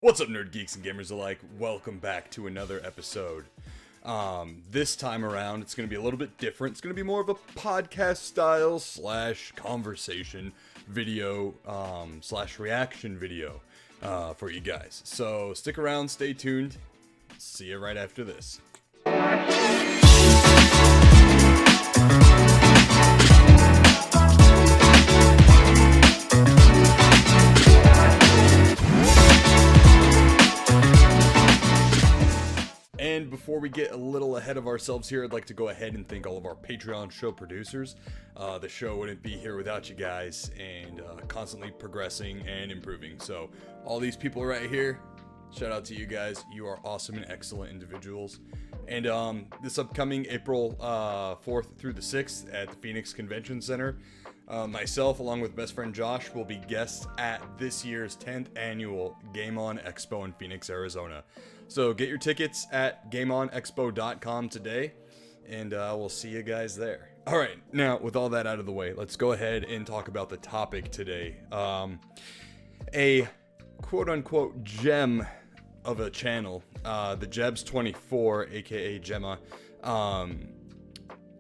What's up, nerd geeks and gamers alike? Welcome back to another episode. This time around, it's going to be a little bit different. It's going to be more of a podcast style / conversation video / reaction video for you guys. So stick around, stay tuned. See you right after this. And before we get a little ahead of ourselves here, I'd like to go ahead and thank all of our Patreon show producers. The show wouldn't be here without you guys, and constantly progressing and improving. So all these people right here, shout out to you guys. You are awesome and excellent individuals. And this upcoming April 4th through the 6th at the Phoenix Convention Center, myself, along with best friend Josh, will be guests at this year's 10th annual Game On Expo in Phoenix, Arizona. So get your tickets at gameonexpo.com today, and we'll see you guys there. All right, now with all that out of the way, let's go ahead and talk about the topic today. A quote-unquote gem of a channel, the Jebs24, aka Gemma,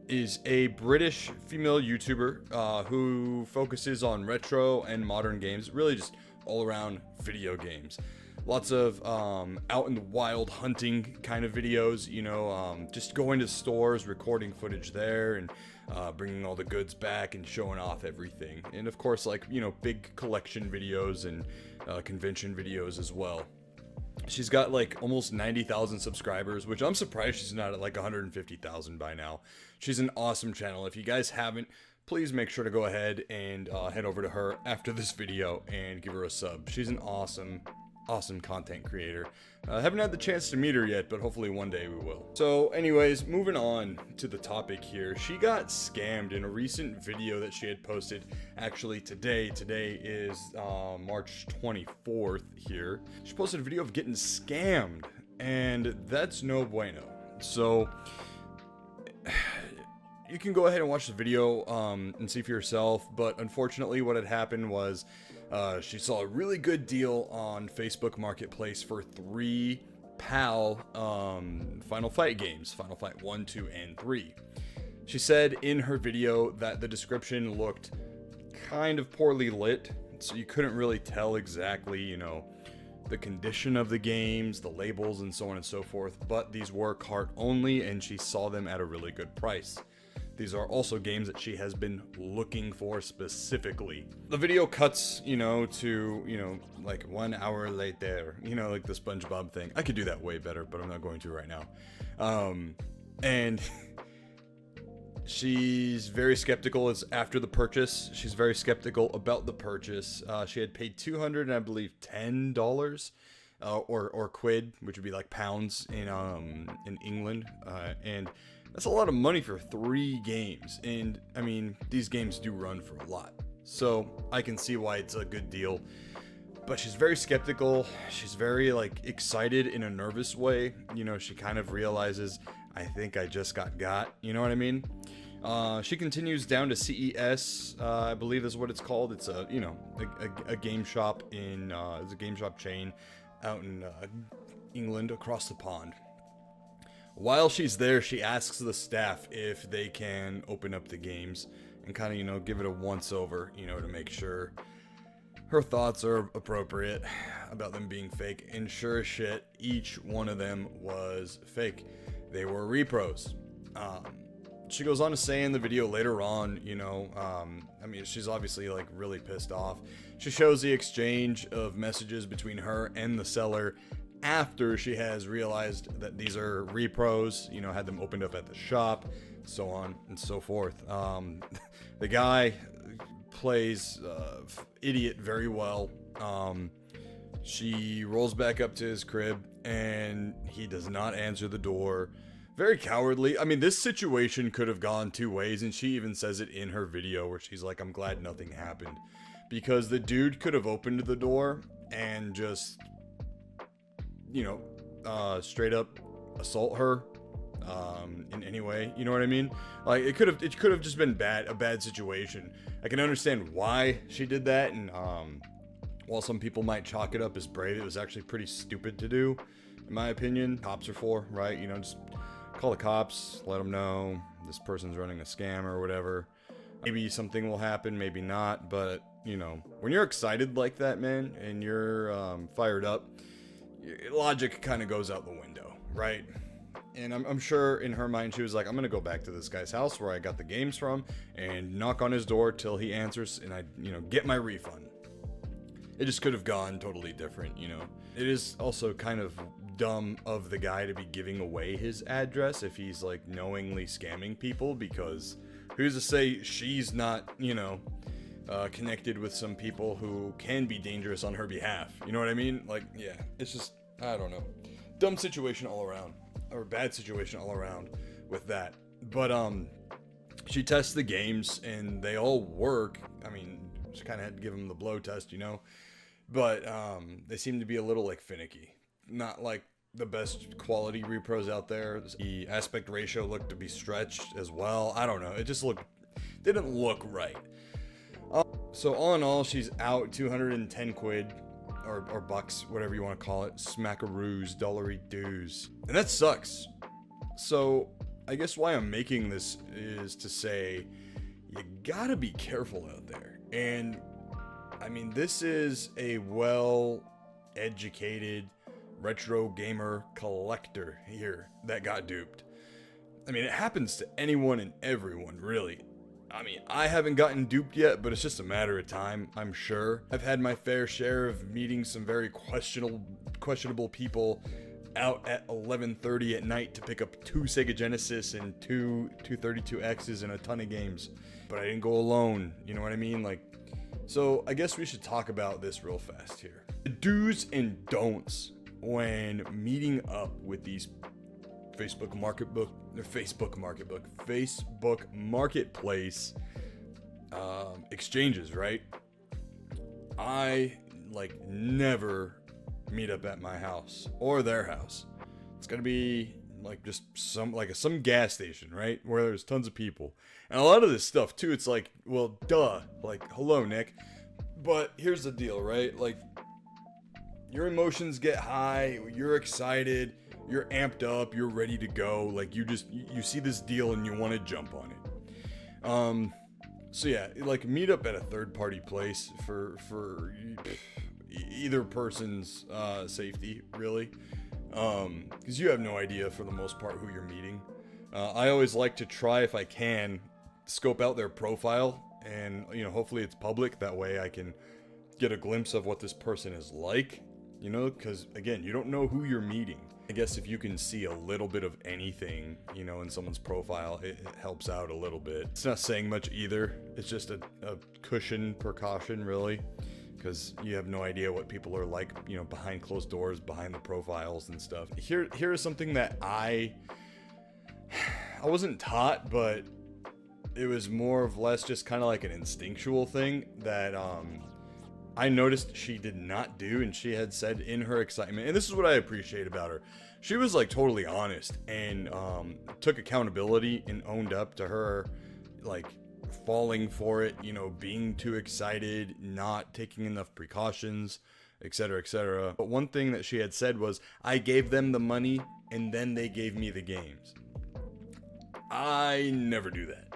is a British female YouTuber who focuses on retro and modern games, really just all around video games. Lots of out in the wild hunting kind of videos, you know, just going to stores, recording footage there, and bringing all the goods back and showing off everything. And of course, like, you know, big collection videos and convention videos as well. She's got like almost 90,000 subscribers, which I'm surprised she's not at like 150,000 by now. She's an awesome channel. If you guys haven't, please make sure to go ahead and head over to her after this video and give her a sub. She's an awesome content creator. Haven't had the chance to meet her yet, but hopefully one day we will. So anyways, moving on to the topic here. She got scammed in a recent video that she had posted actually today. Today is March 24th here. She posted a video of getting scammed, and that's no bueno. So you can go ahead and watch the video and see for yourself, but unfortunately what had happened was she saw a really good deal on Facebook Marketplace for 3 PAL Final Fight games, Final Fight 1, 2, and 3. She said in her video that the description looked kind of poorly lit, so you couldn't really tell exactly, you know, the condition of the games, the labels, and so on and so forth, but these were cart only, and she saw them at a really good price. These are also games that she has been looking for specifically. The video cuts, you know, to, you know, like 1 hour later, you know, like the SpongeBob thing. I could do that way better, but I'm not going to right now. And she's very skeptical as after the purchase. She's very skeptical about the purchase. She had paid $200 and I believe $10 or quid, which would be like pounds in England, and that's a lot of money for 3 games, and I mean, these games do run for a lot, so I can see why it's a good deal. But she's very skeptical. She's very like excited in a nervous way. You know, she kind of realizes, I think I just got. You know what I mean? She continues down to CES, I believe is what it's called. It's a, you know, a game shop in it's a game shop chain out in England across the pond. While she's there, she asks the staff if they can open up the games and kind of, you know, give it a once over, you know, to make sure her thoughts are appropriate about them being fake. And sure as shit, each one of them was fake. They were repros. She goes on to say in the video later on, you know, I mean, she's obviously like really pissed off. She shows the exchange of messages between her and the seller after she has realized that these are repros, you know, had them opened up at the shop, so on and so forth. The guy plays idiot very well. She rolls back up to his crib and he does not answer the door. Very cowardly. I mean, this situation could have gone 2 ways, and she even says it in her video where she's like, I'm glad nothing happened, because the dude could have opened the door and just, you know, straight up assault her in any way, you know what I mean? Like, it could have just been a bad situation. I can understand why she did that, and While some people might chalk it up as brave, it was actually pretty stupid to do, in my opinion. Cops are for, right? You know, just call the cops, let them know this person's running a scam or whatever. Maybe something will happen, maybe not, but, you know, when you're excited like that, man, and you're fired up, logic kind of goes out the window, right? And I'm sure in her mind she was like, I'm gonna go back to this guy's house where I got the games from and knock on his door till he answers and I, you know, get my refund. It just could have gone totally different, you know. It is also kind of dumb of the guy to be giving away his address if he's like knowingly scamming people, because who's to say she's not, you know, connected with some people who can be dangerous on her behalf. You know what I mean? Like, yeah, it's just, I don't know. Dumb situation all around. Or bad situation all around with that. But, she tests the games and they all work. I mean, she kind of had to give them the blow test, you know. But, they seem to be a little, like, finicky. Not, like, the best quality repros out there. The aspect ratio looked to be stretched as well. I don't know. It just didn't look right. So all in all, she's out 210 quid or bucks, whatever you want to call it. Smackaroos, dollary doos. And that sucks. So I guess why I'm making this is to say you gotta be careful out there. And I mean, this is a well-educated retro gamer collector here that got duped. I mean, it happens to anyone and everyone, really. I mean, I haven't gotten duped yet, but it's just a matter of time, I'm sure. I've had my fair share of meeting some very questionable people out at 11:30 at night to pick up 2 Sega Genesis and 2 232Xs and a ton of games. But I didn't go alone, you know what I mean? Like, so I guess we should talk about this real fast here. The do's and don'ts when meeting up with these Facebook Marketplace exchanges, right? I like never meet up at my house or their house. It's gonna be like just some gas station, right? Where there's tons of people. And a lot of this stuff too, it's like, well, duh. Like, hello, Nick. But here's the deal, right? Like, your emotions get high, you're excited, you're amped up, you're ready to go. Like, you see this deal and you want to jump on it. So yeah, like, meet up at a third-party place for either person's safety, really. Because you have no idea for the most part who you're meeting. I always like to try, if I can, scope out their profile, and, you know, hopefully it's public. That way I can get a glimpse of what this person is like, you know, because again, you don't know who you're meeting. I guess if you can see a little bit of anything, you know, in someone's profile, it helps out a little bit. It's not saying much either. It's just a precaution, really, because you have no idea what people are like, you know, behind closed doors, behind the profiles and stuff. Here is something that I wasn't taught, but it was more or less just kind of like an instinctual thing that I noticed she did not do, and she had said in her excitement, and this is what I appreciate about her. She was like totally honest and took accountability and owned up to her, like, falling for it, you know, being too excited, not taking enough precautions, etc., etc. But one thing that she had said was, I gave them the money and then they gave me the games. I never do that.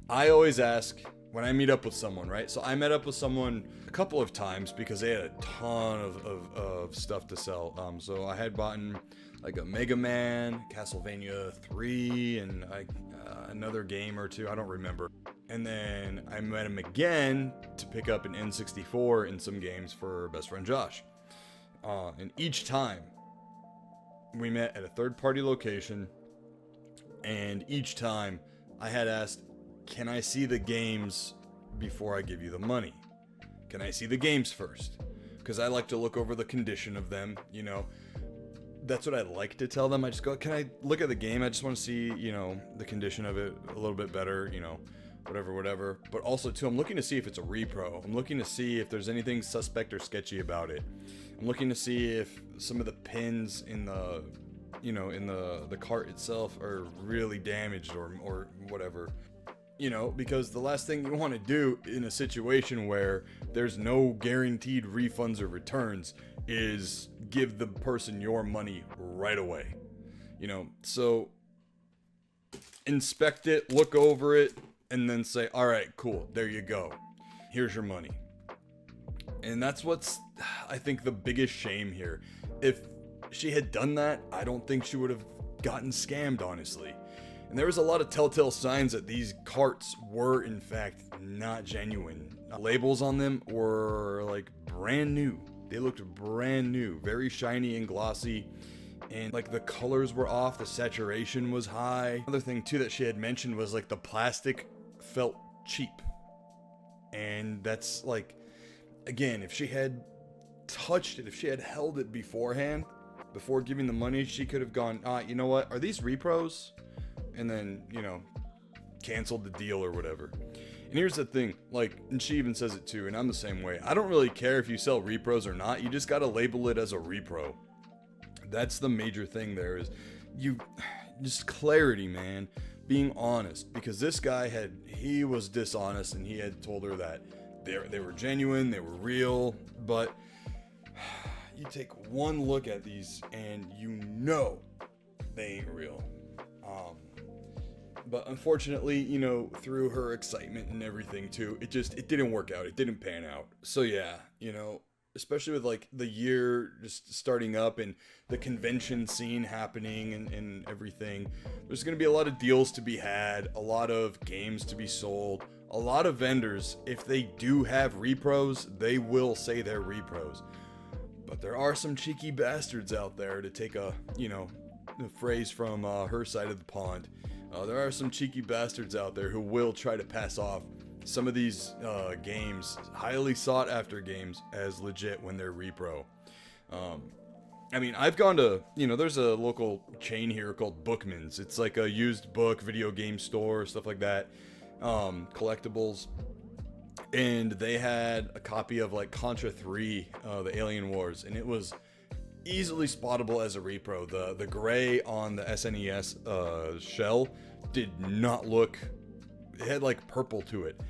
I always ask when I meet up with someone, right? So I met up with someone a couple of times because they had a ton of stuff to sell. So I had bought like a Mega Man, Castlevania 3, and another game or two, I don't remember. And then I met him again to pick up an N64 and some games for best friend Josh. And each time we met at a third-party location, and each time I had asked, can I see the games before I give you the money? Can I see the games first? Because I like to look over the condition of them, you know. That's what I like to tell them. I just go, can I look at the game? I just want to see, you know, the condition of it a little bit better, you know, whatever. But also, too, I'm looking to see if it's a repro. I'm looking to see if there's anything suspect or sketchy about it. I'm looking to see if some of the pins in the, you know, in the cart itself are really damaged or whatever. You know, because the last thing you want to do in a situation where there's no guaranteed refunds or returns is give the person your money right away. You know, so inspect it, look over it, and then say, all right, cool, there you go. Here's your money. And that's what's, I think, the biggest shame here. If she had done that, I don't think she would have gotten scammed, honestly. And there was a lot of telltale signs that these carts were, in fact, not genuine. Labels on them were, like, brand new. They looked brand new, very shiny and glossy. And, like, the colors were off, the saturation was high. Another thing, too, that she had mentioned was, like, the plastic felt cheap. And that's, like, again, if she had touched it, if she had held it beforehand, before giving the money, she could have gone, you know what, are these repros? And then, you know, canceled the deal or whatever. And here's the thing, like, and she even says it too, and I'm the same way. I don't really care if you sell repros or not. You just gotta label it as a repro. That's the major thing there is just clarity, man. Being honest. Because this guy he was dishonest, and he had told her that they were genuine, they were real, but you take one look at these and you know they ain't real. But unfortunately, you know, through her excitement and everything too, it didn't work out. It didn't pan out. So yeah, you know, especially with like the year just starting up and the convention scene happening and everything, there's going to be a lot of deals to be had, a lot of games to be sold, a lot of vendors. If they do have repros, they will say they're repros. But there are some cheeky bastards out there, to take a phrase from her side of the pond. There are some cheeky bastards out there who will try to pass off some of these games, highly sought after games, as legit when they're repro. I mean, I've gone to, there's a local chain here called Bookman's. It's like a used book, video game store, stuff like that, collectibles. And they had a copy of like Contra 3, the Alien Wars, and it was easily spottable as a repro. The gray on the SNES shell did not look, it had like purple to it.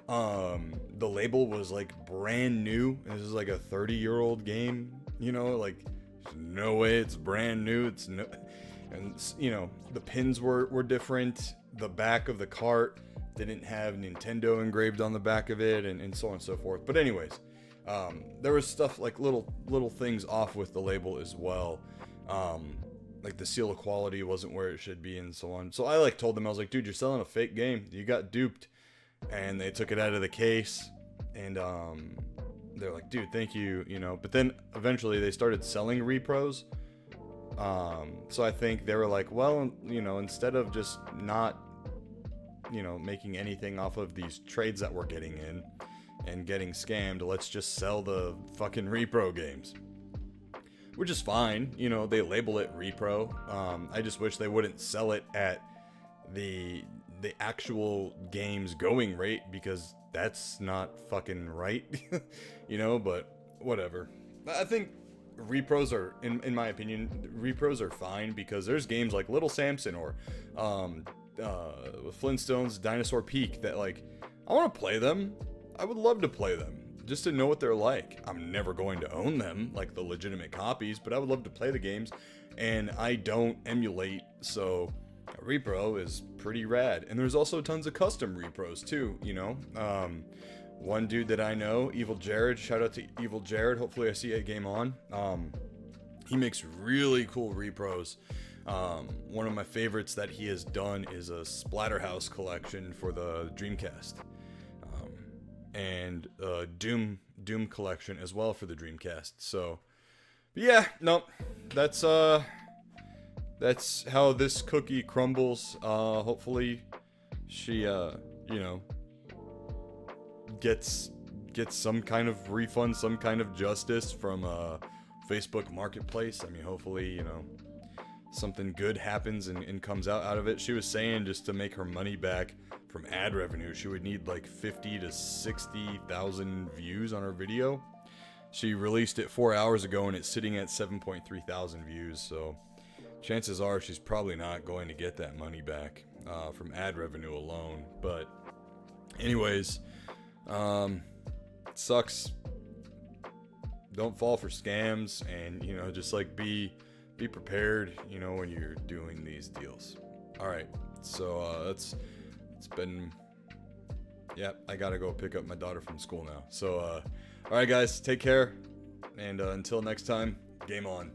The label was like brand new. This is like a 30-year-old game, like there's no way it's brand new. And the pins were different. The back of the cart didn't have Nintendo engraved on the back of it, and so on and so forth. But anyways, there was stuff like little things off with the label as well. Like the seal of quality wasn't where it should be, and so on. So I told them, I was like, dude, you're selling a fake game. You got duped. And they took it out of the case, and they're like, dude, thank you, But then eventually they started selling repros. So I think they were like, well, instead of just not, making anything off of these trades that we're getting in and getting scammed, let's just sell the fucking repro games. Which is fine, they label it repro. I just wish they wouldn't sell it at the actual game's going rate, because that's not fucking right. But whatever. I think repros are, in my opinion, repros are fine, because there's games like Little Samson or Flintstones Dinosaur Peak that I want to play them. I would love to play them just to know what they're like. I'm never going to own them, like the legitimate copies, but I would love to play the games, and I don't emulate, so a repro is pretty rad. And there's also tons of custom repros too, one dude that I know, Evil Jared, shout out to Evil Jared, hopefully I see a game on. He makes really cool repros. One of my favorites that he has done is a Splatterhouse collection for the Dreamcast, and Doom collection as well for the Dreamcast. So, but yeah, no, that's how this cookie crumbles. Hopefully she, gets some kind of refund, some kind of justice from Facebook Marketplace. I mean, hopefully, something good happens and comes out of it. She was saying just to make her money back from ad revenue, she would need like 50 to 60,000 views on her video. She released it 4 hours ago and it's sitting at 7.3 thousand views. So chances are she's probably not going to get that money back from ad revenue alone. But Anyways, it sucks. Don't fall for scams, and you know, just like be prepared, you know, when you're doing these deals. All right, so it's been, yeah, I gotta go pick up my daughter from school now. So all right guys, take care, and until next time, game on.